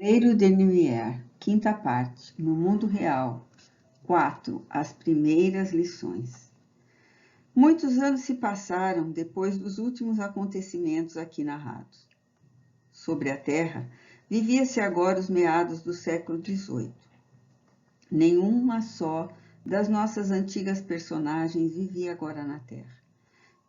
Cavaleiro de Numière, quinta parte, no mundo real. 4. As primeiras lições. Muitos anos se passaram depois dos últimos acontecimentos aqui narrados. Sobre a Terra, vivia-se agora os meados do século XVIII. Nenhuma só das nossas antigas personagens vivia agora na Terra.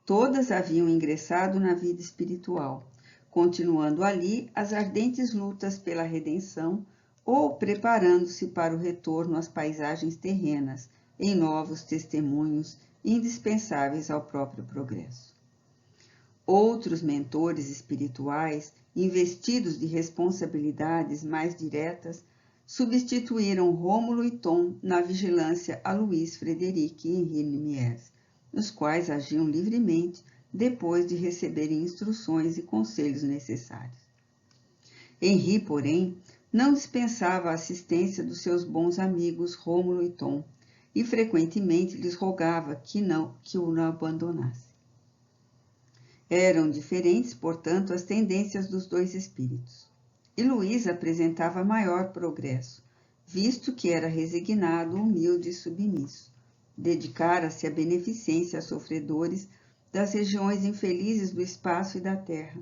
Todas haviam ingressado na vida espiritual, continuando ali as ardentes lutas pela redenção ou preparando-se para o retorno às paisagens terrenas, em novos testemunhos indispensáveis ao próprio progresso. Outros mentores espirituais, investidos de responsabilidades mais diretas, substituíram Rômulo e Tom na vigilância a Louis Frederic e Henri Mies, os quais agiam livremente depois de receberem instruções e conselhos necessários. Henri, porém, não dispensava a assistência dos seus bons amigos Rômulo e Tom, e frequentemente lhes rogava que o não abandonasse. Eram diferentes, portanto, as tendências dos dois espíritos. E Luís apresentava maior progresso, visto que era resignado, humilde e submisso. Dedicara-se à beneficência a sofredores das regiões infelizes do espaço e da terra,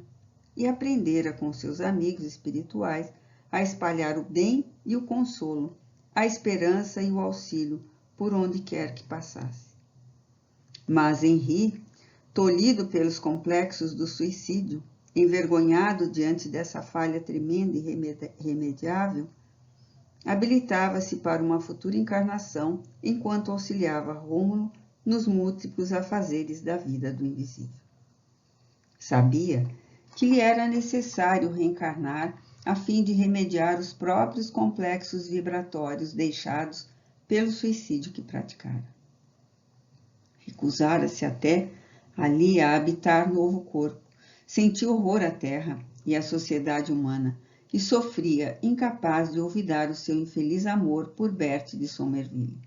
e aprendera com seus amigos espirituais a espalhar o bem e o consolo, a esperança e o auxílio por onde quer que passasse. Mas Henri, tolhido pelos complexos do suicídio, envergonhado diante dessa falha tremenda e irremediável, habilitava-se para uma futura encarnação enquanto auxiliava Rômulo nos múltiplos afazeres da vida do invisível. Sabia que lhe era necessário reencarnar a fim de remediar os próprios complexos vibratórios deixados pelo suicídio que praticara. Recusara-se até ali a habitar novo corpo, sentia horror à terra e à sociedade humana e sofria, incapaz de olvidar o seu infeliz amor por Berthe de Somerville.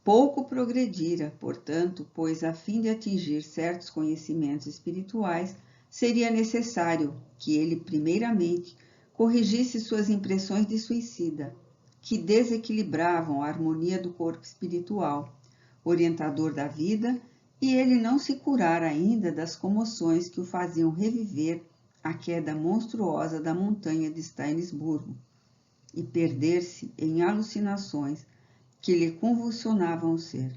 Pouco progredira, portanto, pois a fim de atingir certos conhecimentos espirituais, seria necessário que ele, primeiramente, corrigisse suas impressões de suicida, que desequilibravam a harmonia do corpo espiritual, orientador da vida, e ele não se curara ainda das comoções que o faziam reviver a queda monstruosa da montanha de Steinsburgo e perder-se em alucinações que lhe convulsionavam o ser.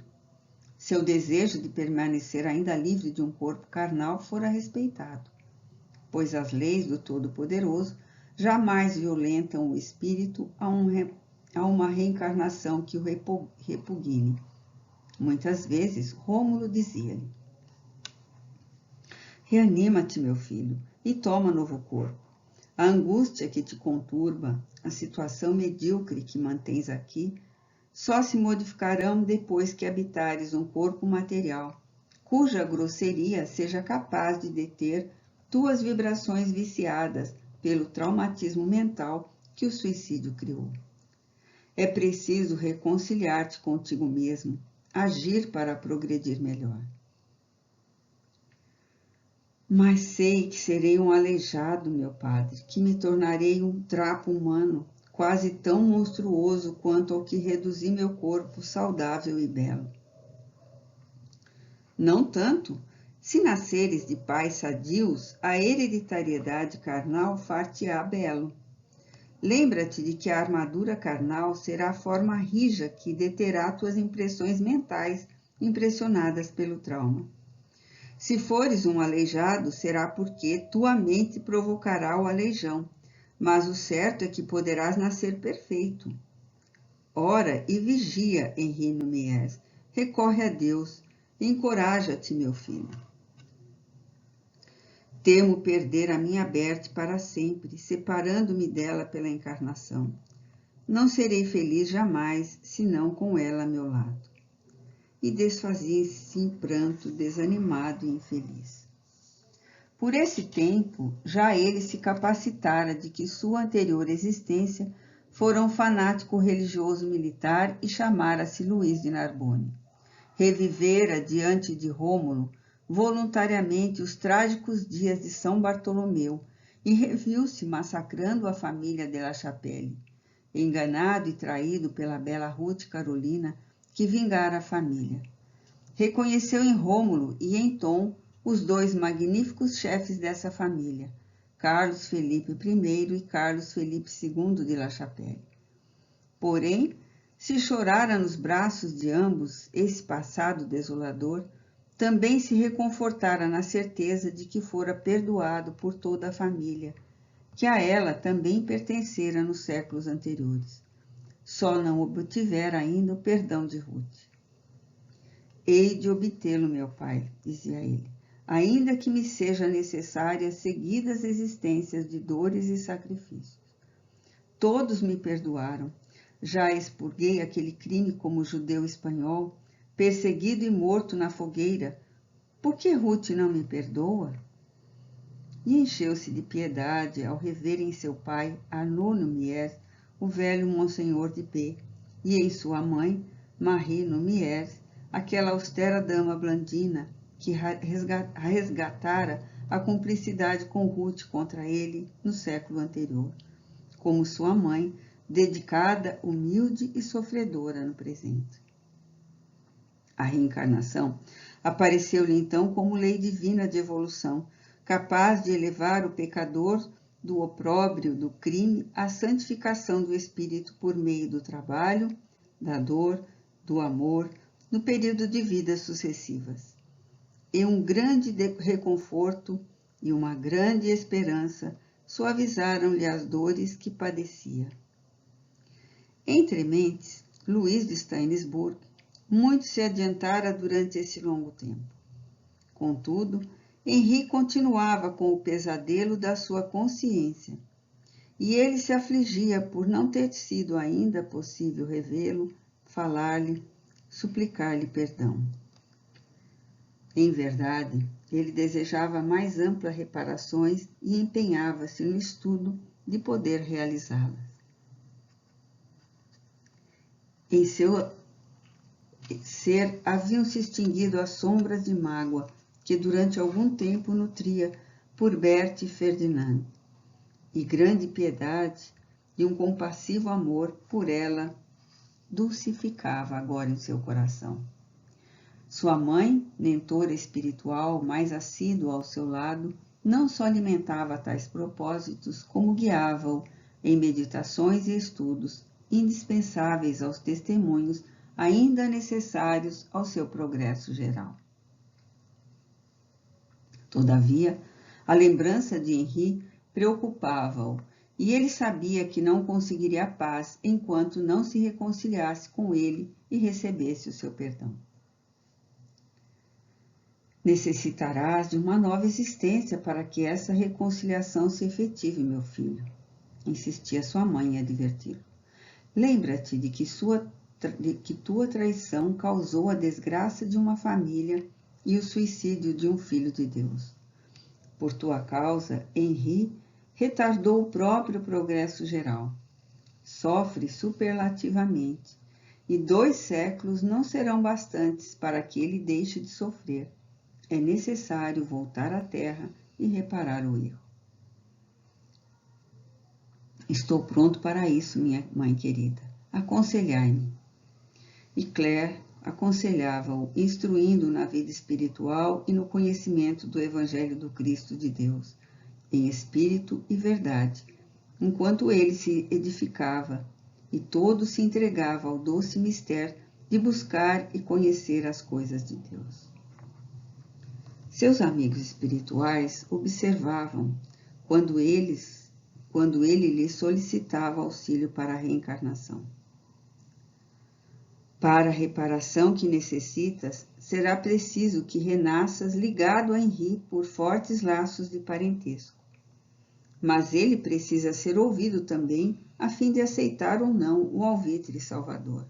Seu desejo de permanecer ainda livre de um corpo carnal fora respeitado, pois as leis do Todo-Poderoso jamais violentam o espírito a uma reencarnação que o repugne. Muitas vezes, Rômulo dizia-lhe: reanima-te, meu filho, e toma novo corpo. A angústia que te conturba, a situação medíocre que mantens aqui, só se modificarão depois que habitares um corpo material, cuja grosseria seja capaz de deter tuas vibrações viciadas pelo traumatismo mental que o suicídio criou. É preciso reconciliar-te contigo mesmo, agir para progredir melhor. Mas sei que serei um aleijado, meu padre, que me tornarei um trapo humano, quase tão monstruoso quanto ao que reduzi meu corpo saudável e belo. Não tanto. Se nasceres de pais sadios, a hereditariedade carnal far-te-á belo. Lembra-te de que a armadura carnal será a forma rija que deterá tuas impressões mentais impressionadas pelo trauma. Se fores um aleijado, será porque tua mente provocará o aleijão, mas o certo é que poderás nascer perfeito. Ora e vigia, Henri Mies, recorre a Deus, encoraja-te, meu filho. Temo perder a minha Berthe para sempre, separando-me dela pela encarnação. Não serei feliz jamais, senão com ela a meu lado. E desfazia-se em pranto, desanimado e infeliz. Por esse tempo, já ele se capacitara de que sua anterior existência fora um fanático religioso militar e chamara-se Luís de Narbonne. Revivera diante de Rômulo voluntariamente os trágicos dias de São Bartolomeu e reviu-se massacrando a família de La Chapelle, enganado e traído pela bela Ruth Carolina, que vingara a família. Reconheceu em Rômulo e em Tom os dois magníficos chefes dessa família, Carlos Felipe I e Carlos Felipe II de La Chapelle. Porém, se chorara nos braços de ambos esse passado desolador, também se reconfortara na certeza de que fora perdoado por toda a família, que a ela também pertencera nos séculos anteriores. Só não obtivera ainda o perdão de Ruth. Hei de obtê-lo, meu pai, dizia ele, ainda que me seja necessárias seguidas existências de dores e sacrifícios. Todos me perdoaram. Já expurguei aquele crime como judeu espanhol, perseguido e morto na fogueira. Por que Ruth não me perdoa? E encheu-se de piedade ao rever em seu pai, Arnaud Numières, o velho Monsenhor de B, e em sua mãe, Marie Numières, aquela austera dama blandina que resgatara a cumplicidade com Ruth contra ele no século anterior, como sua mãe, dedicada, humilde e sofredora no presente. A reencarnação apareceu-lhe então como lei divina de evolução, capaz de elevar o pecador do opróbrio, do crime, à santificação do espírito por meio do trabalho, da dor, do amor, no período de vidas sucessivas. E um grande reconforto e uma grande esperança suavizaram-lhe as dores que padecia. Entre mentes, Luís de Steinsburg muito se adiantara durante esse longo tempo. Contudo, Henri continuava com o pesadelo da sua consciência, e ele se afligia por não ter sido ainda possível revê-lo, falar-lhe, suplicar-lhe perdão. Em verdade, ele desejava mais amplas reparações e empenhava-se no estudo de poder realizá-las. Em seu ser haviam se extinguido as sombras de mágoa que durante algum tempo nutria por Berthe e Ferdinand, e grande piedade e um compassivo amor por ela dulcificava agora em seu coração. Sua mãe, mentora espiritual mais assídua ao seu lado, não só alimentava tais propósitos, como guiava-o em meditações e estudos indispensáveis aos testemunhos ainda necessários ao seu progresso geral. Todavia, a lembrança de Henri preocupava-o, e ele sabia que não conseguiria paz enquanto não se reconciliasse com ele e recebesse o seu perdão. Necessitarás de uma nova existência para que essa reconciliação se efetive, meu filho, insistia sua mãe em adverti-lo. Lembra-te de que tua traição causou a desgraça de uma família e o suicídio de um filho de Deus. Por tua causa, Henri retardou o próprio progresso geral. Sofre superlativamente, e 2 séculos não serão bastantes para que ele deixe de sofrer. É necessário voltar à terra e reparar o erro. Estou pronto para isso, minha mãe querida. Aconselhai-me. E Claire aconselhava-o, instruindo-o na vida espiritual e no conhecimento do Evangelho do Cristo de Deus, em espírito e verdade, enquanto ele se edificava e todo se entregava ao doce mistério de buscar e conhecer as coisas de Deus. Seus amigos espirituais observavam quando ele lhes solicitava auxílio para a reencarnação. Para a reparação que necessitas, será preciso que renasças ligado a Henri por fortes laços de parentesco. Mas ele precisa ser ouvido também, a fim de aceitar ou não o alvitre salvador.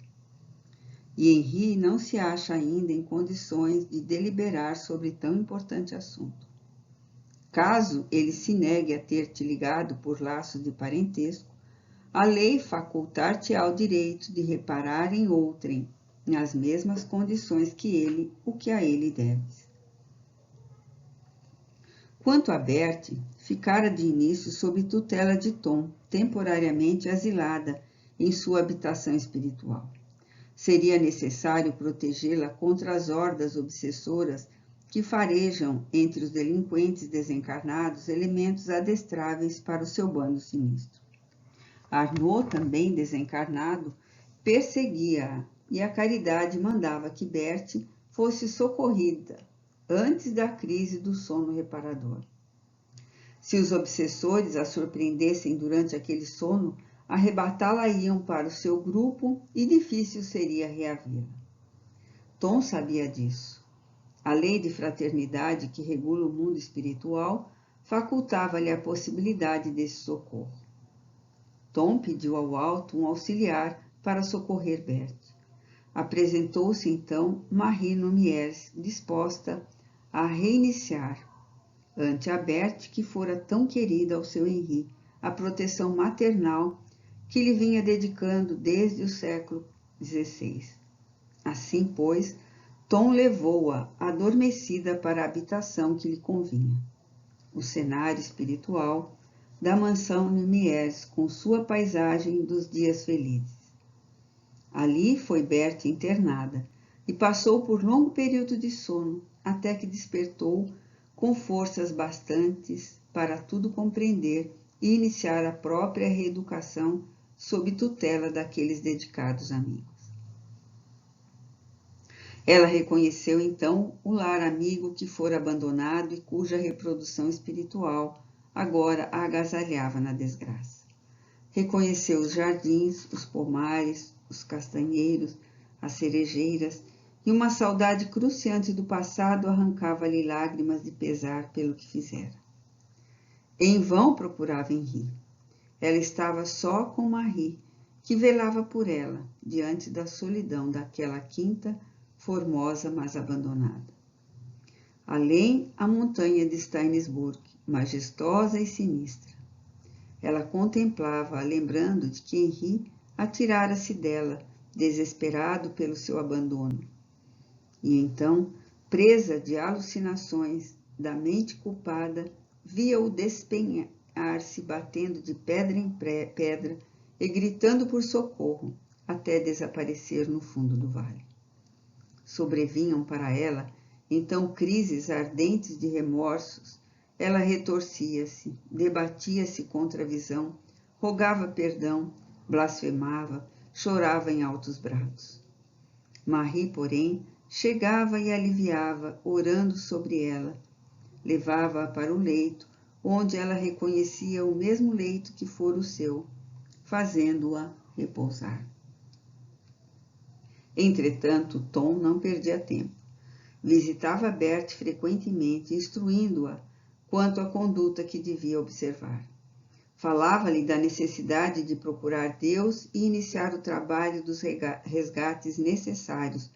E Henri não se acha ainda em condições de deliberar sobre tão importante assunto. Caso ele se negue a ter-te ligado por laços de parentesco, a lei facultar-te-á o direito de reparar em outrem, nas mesmas condições que ele, o que a ele deves. Quanto a Bertie, ficara de início sob tutela de Tom, temporariamente asilada em sua habitação espiritual. Seria necessário protegê-la contra as hordas obsessoras que farejam entre os delinquentes desencarnados elementos adestráveis para o seu bando sinistro. Arnaud, também desencarnado, perseguia-a e a caridade mandava que Bertie fosse socorrida antes da crise do sono reparador. Se os obsessores a surpreendessem durante aquele sono, arrebatá-la-iam para o seu grupo e difícil seria reavê-la. Tom sabia disso. A lei de fraternidade que regula o mundo espiritual facultava-lhe a possibilidade desse socorro. Tom pediu ao alto um auxiliar para socorrer Bertie. Apresentou-se então Marie Lumière, disposta a reiniciar, ante a Bertie, que fora tão querida ao seu Henri, a proteção maternal que lhe vinha dedicando desde o século XVI. Assim, pois, Tom levou-a adormecida para a habitação que lhe convinha. O cenário espiritual da mansão Lumière, com sua paisagem dos dias felizes. Ali foi Bertie internada e passou por longo período de sono, até que despertou com forças bastantes para tudo compreender e iniciar a própria reeducação sob tutela daqueles dedicados amigos. Ela reconheceu então o lar amigo que fora abandonado e cuja reprodução espiritual agora a agasalhava na desgraça. Reconheceu os jardins, os pomares, os castanheiros, as cerejeiras, e uma saudade cruciante do passado arrancava-lhe lágrimas de pesar pelo que fizera. Em vão procurava Henri. Ela estava só com Marie, que velava por ela, diante da solidão daquela quinta, formosa, mas abandonada. Além, a montanha de Steinsburg, majestosa e sinistra. Ela contemplava-a, lembrando de que Henri atirara-se dela, desesperado pelo seu abandono. E então, presa de alucinações da mente culpada, via-o despenhar-se, batendo de pedra em pedra e gritando por socorro, até desaparecer no fundo do vale. Sobrevinham para ela, então, crises ardentes de remorsos. Ela retorcia-se, debatia-se contra a visão, rogava perdão, blasfemava, chorava em altos brados. Marie, porém, chegava e aliviava, orando sobre ela. Levava-a para o leito, onde ela reconhecia o mesmo leito que fora o seu, fazendo-a repousar. Entretanto, Tom não perdia tempo. Visitava Bertie frequentemente, instruindo-a quanto à conduta que devia observar. Falava-lhe da necessidade de procurar Deus e iniciar o trabalho dos resgates necessários,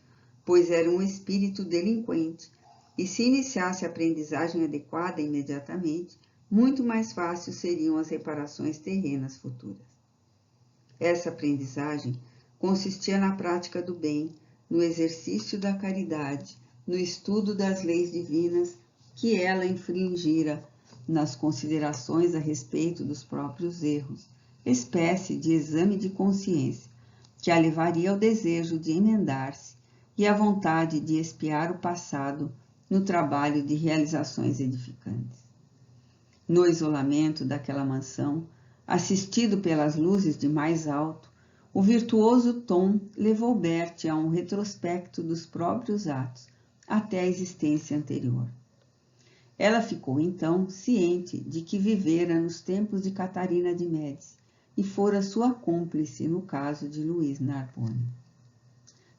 pois era um espírito delinquente, e se iniciasse a aprendizagem adequada imediatamente, muito mais fáceis seriam as reparações terrenas futuras. Essa aprendizagem consistia na prática do bem, no exercício da caridade, no estudo das leis divinas que ela infringira, nas considerações a respeito dos próprios erros, espécie de exame de consciência, que a levaria ao desejo de emendar-se e à vontade de expiar o passado no trabalho de realizações edificantes. No isolamento daquela mansão, assistido pelas luzes de mais alto, o virtuoso Tom levou Bertie a um retrospecto dos próprios atos, até a existência anterior. Ela ficou, então, ciente de que vivera nos tempos de Catarina de Médici e fora sua cúmplice no caso de Luiz Narbonne.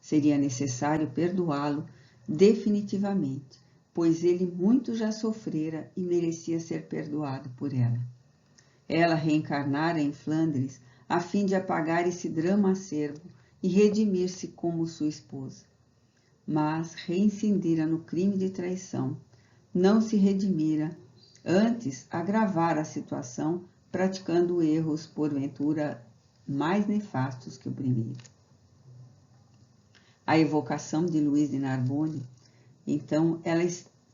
Seria necessário perdoá-lo definitivamente, pois ele muito já sofrera e merecia ser perdoado por ela. Ela reencarnara em Flandres a fim de apagar esse drama acerbo e redimir-se como sua esposa. Mas reincindira no crime de traição, não se redimira, antes agravara a situação, praticando erros, porventura, mais nefastos que o primeiro. A evocação de Luiz de Narbonne, então, ela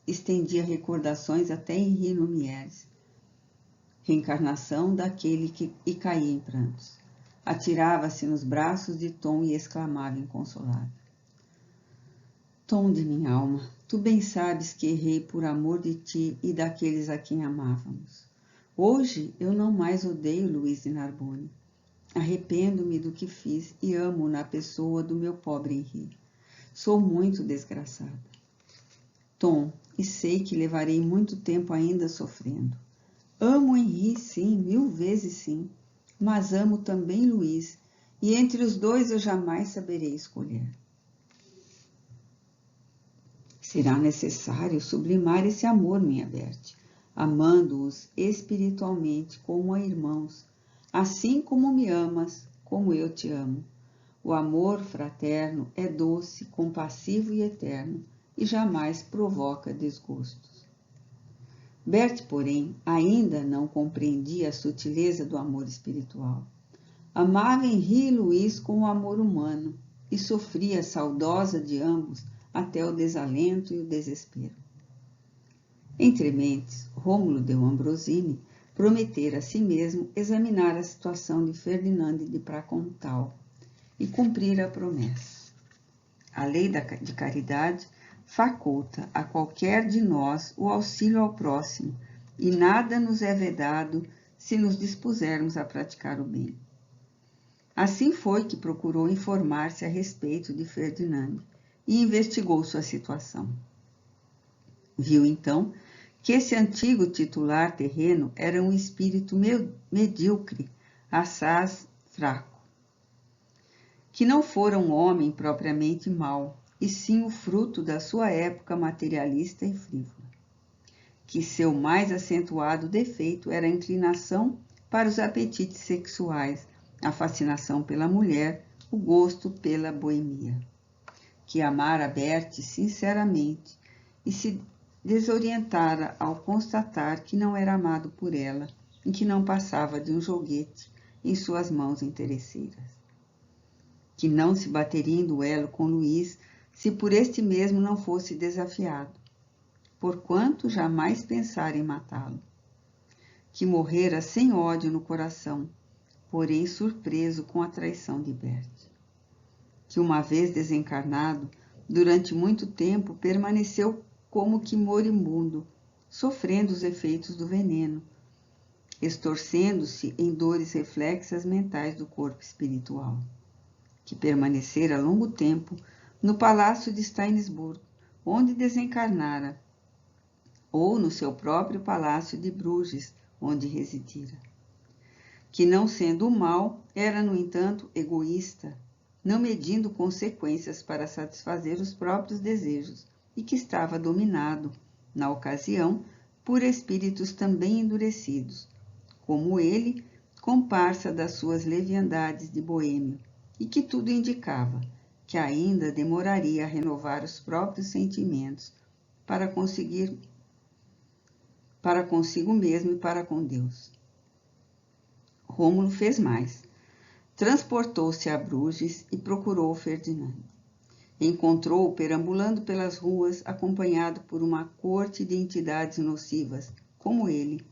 estendia recordações até Henri Lumieres, reencarnação daquele que caía em prantos. Atirava-se nos braços de Tom e exclamava inconsolável: Tom de minha alma, tu bem sabes que errei por amor de ti e daqueles a quem amávamos. Hoje eu não mais odeio Luiz de Narbonne. Arrependo-me do que fiz e amo na pessoa do meu pobre Henri. Sou muito desgraçada, Tom, e sei que levarei muito tempo ainda sofrendo. Amo Henri, sim, 1000 vezes sim, mas amo também Luiz, e entre os dois eu jamais saberei escolher. Será necessário sublimar esse amor, minha Bertie, amando-os espiritualmente como a irmãos, assim como me amas, como eu te amo. O amor fraterno é doce, compassivo e eterno, e jamais provoca desgostos. Bertie, porém, ainda não compreendia a sutileza do amor espiritual. Amava Henri e Luiz com o amor humano, e sofria saudosa de ambos até o desalento e o desespero. Entre mentes, Rômulo de Ambrosini prometera a si mesmo examinar a situação de Ferdinand de Pracontal e cumprir a promessa. A lei de caridade faculta a qualquer de nós o auxílio ao próximo, e nada nos é vedado se nos dispusermos a praticar o bem. Assim foi que procurou informar-se a respeito de Ferdinand e investigou sua situação. Viu então que esse antigo titular terreno era um espírito medíocre, assaz fraco, que não fora um homem propriamente mau, e sim o fruto da sua época materialista e frívola, que seu mais acentuado defeito era a inclinação para os apetites sexuais, a fascinação pela mulher, o gosto pela boemia, que amara Bertie sinceramente e se desorientara ao constatar que não era amado por ela e que não passava de um joguete em suas mãos interesseiras, que não se bateria em duelo com Luiz se por este mesmo não fosse desafiado, porquanto jamais pensara em matá-lo, que morrera sem ódio no coração, porém surpreso com a traição de Bertie, que uma vez desencarnado, durante muito tempo permaneceu como que moribundo, sofrendo os efeitos do veneno, estorcendo-se em dores reflexas mentais do corpo espiritual, que permanecera longo tempo no palácio de Stainsburg, onde desencarnara, ou no seu próprio palácio de Bruges, onde residira, que não sendo o mal, era, no entanto, egoísta, não medindo consequências para satisfazer os próprios desejos, e que estava dominado, na ocasião, por espíritos também endurecidos, como ele, comparsa das suas leviandades de boêmio, e que tudo indicava que ainda demoraria a renovar os próprios sentimentos para consigo mesmo e para com Deus. Rômulo fez mais. Transportou-se a Bruges e procurou Ferdinand. Encontrou-o perambulando pelas ruas, acompanhado por uma corte de entidades nocivas, como ele,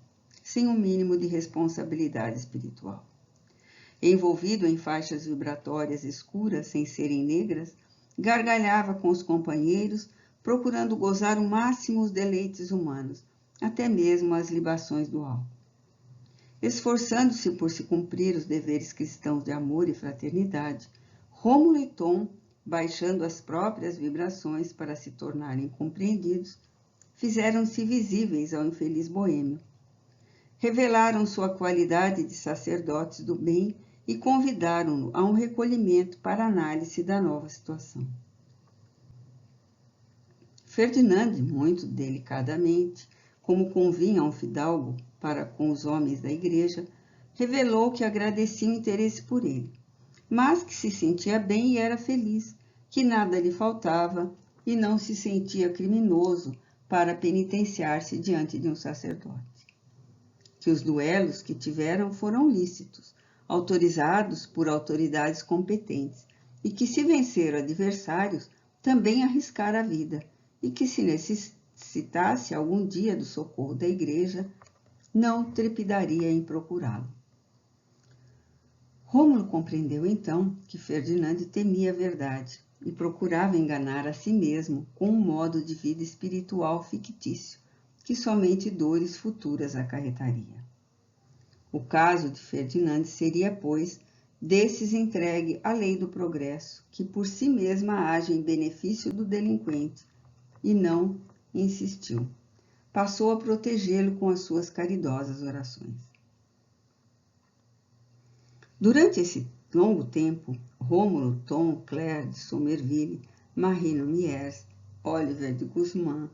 sem o mínimo de responsabilidade espiritual. Envolvido em faixas vibratórias escuras, sem serem negras, gargalhava com os companheiros, procurando gozar o máximo os deleites humanos, até mesmo as libações do álcool. Esforçando-se por se cumprir os deveres cristãos de amor e fraternidade, Rômulo e Tom, baixando as próprias vibrações para se tornarem compreendidos, fizeram-se visíveis ao infeliz boêmio. Revelaram sua qualidade de sacerdotes do bem e convidaram-no a um recolhimento para análise da nova situação. Ferdinand, muito delicadamente, como convinha a um fidalgo para com os homens da igreja, revelou que agradecia o interesse por ele, mas que se sentia bem e era feliz, que nada lhe faltava e não se sentia criminoso para penitenciar-se diante de um sacerdote. Que os duelos que tiveram foram lícitos, autorizados por autoridades competentes, e que se vencer adversários, também arriscara a vida, e que se necessitasse algum dia do socorro da igreja, não trepidaria em procurá-lo. Rômulo compreendeu então que Ferdinand temia a verdade e procurava enganar a si mesmo com um modo de vida espiritual fictício, que somente dores futuras acarretaria. O caso de Ferdinand seria, pois, desses entregue à lei do progresso, que por si mesma age em benefício do delinquente, e não insistiu. Passou a protegê-lo com as suas caridosas orações. Durante esse longo tempo, Rômulo, Tom, Claire de Somerville, Marie Nomières, Oliver de Guzmán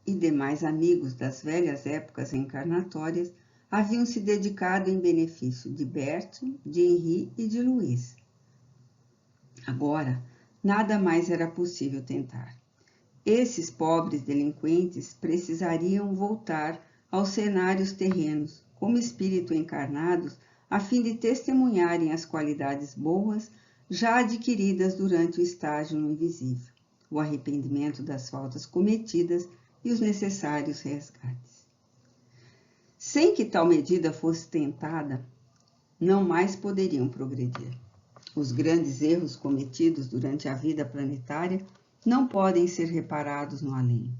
e demais amigos das velhas épocas reencarnatórias haviam se dedicado em benefício de Berthe, de Henri e de Louise. Agora, nada mais era possível tentar. Esses pobres delinquentes precisariam voltar aos cenários terrenos, como espírito encarnados, a fim de testemunharem as qualidades boas já adquiridas durante o estágio no invisível, o arrependimento das faltas cometidas e os necessários resgates. Sem que tal medida fosse tentada, não mais poderiam progredir. Os grandes erros cometidos durante a vida planetária não podem ser reparados no além.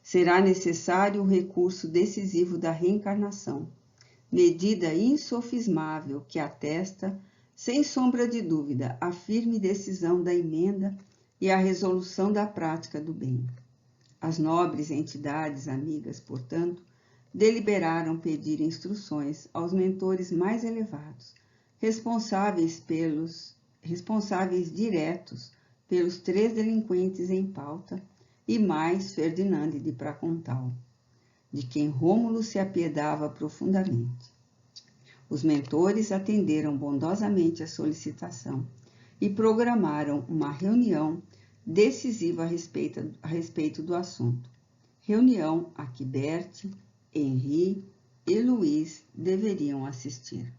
Será necessário o recurso decisivo da reencarnação, medida insofismável que atesta, sem sombra de dúvida, a firme decisão da emenda e a resolução da prática do bem. As nobres entidades amigas, portanto, deliberaram pedir instruções aos mentores mais elevados, responsáveis diretos pelos 3 delinquentes em pauta e mais Ferdinand de Pracontal, de quem Rômulo se apiedava profundamente. Os mentores atenderam bondosamente a solicitação e programaram uma reunião decisiva a respeito do assunto, reunião a que Berthe, Henri e Louise deveriam assistir.